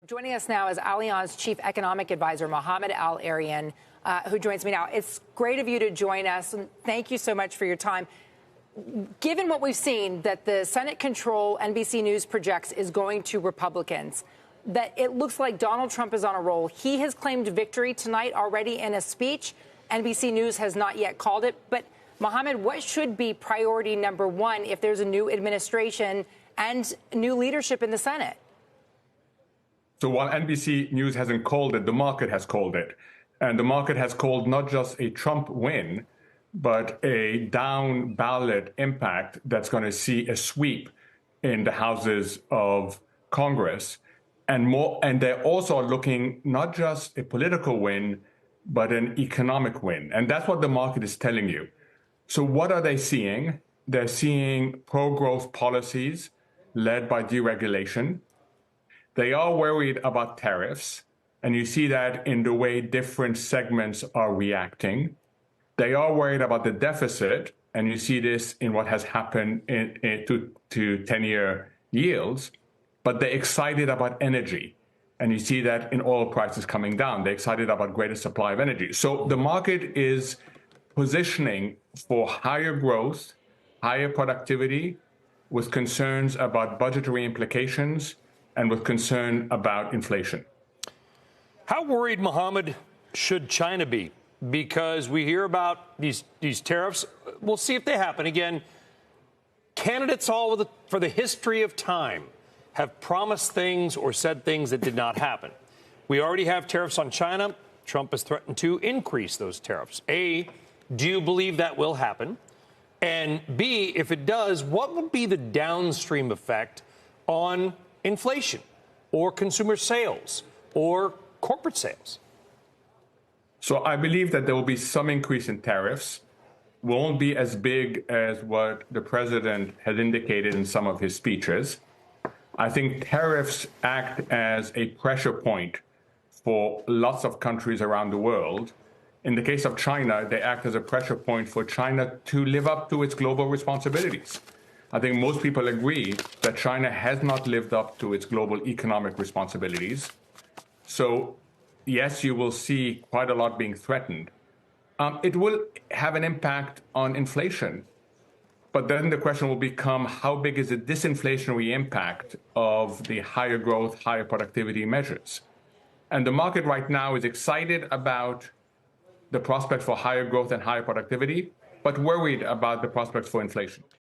Joining us now is Allianz Chief Economic Advisor Mohamed El-Erian, who joins me now. It's great of you to join us, and thank you so much for your time. Given what we've seen, that the Senate control NBC News projects is going to Republicans, that it looks like Donald Trump is on a roll. He has claimed victory tonight already in a speech. NBC News has not yet called it. But, Mohamed, what should be priority number one if there's a new administration and new leadership in the Senate? So while NBC News hasn't called it, the market has called it. And the market has called not just a Trump win, but a down ballot impact that's going to see a sweep in the houses of Congress. And they're also looking not just a political win, but an economic win. And that's what the market is telling you. So what are they seeing? They're seeing pro-growth policies led by deregulation. They are worried about tariffs, and you see that in the way different segments are reacting. They are worried about the deficit, and you see this in what has happened to 10-year yields. But they're excited about energy, and you see that in oil prices coming down. They're excited about greater supply of energy. So the market is positioning for higher growth, higher productivity, with concerns about budgetary implications, and with concern about inflation. How worried, Mohamed, should China be? Because we hear about these tariffs. We'll see if they happen. Again, candidates for the history of time have promised things or said things that did not happen. We already have tariffs on China. Trump has threatened to increase those tariffs. A, do you believe that will happen? And B, if it does, what would be the downstream effect on inflation or consumer sales or corporate sales? So I believe that there will be some increase in tariffs. Won't be as big as what the president has indicated in some of his speeches. I think tariffs act as a pressure point for lots of countries around the world. In the case of China, they act as a pressure point for China to live up to its global responsibilities. I think most people agree that China has not lived up to its global economic responsibilities. So, yes, you will see quite a lot being threatened. It will have an impact on inflation. But then the question will become, how big is the disinflationary impact of the higher growth, higher productivity measures? And the market right now is excited about the prospect for higher growth and higher productivity, but worried about the prospects for inflation.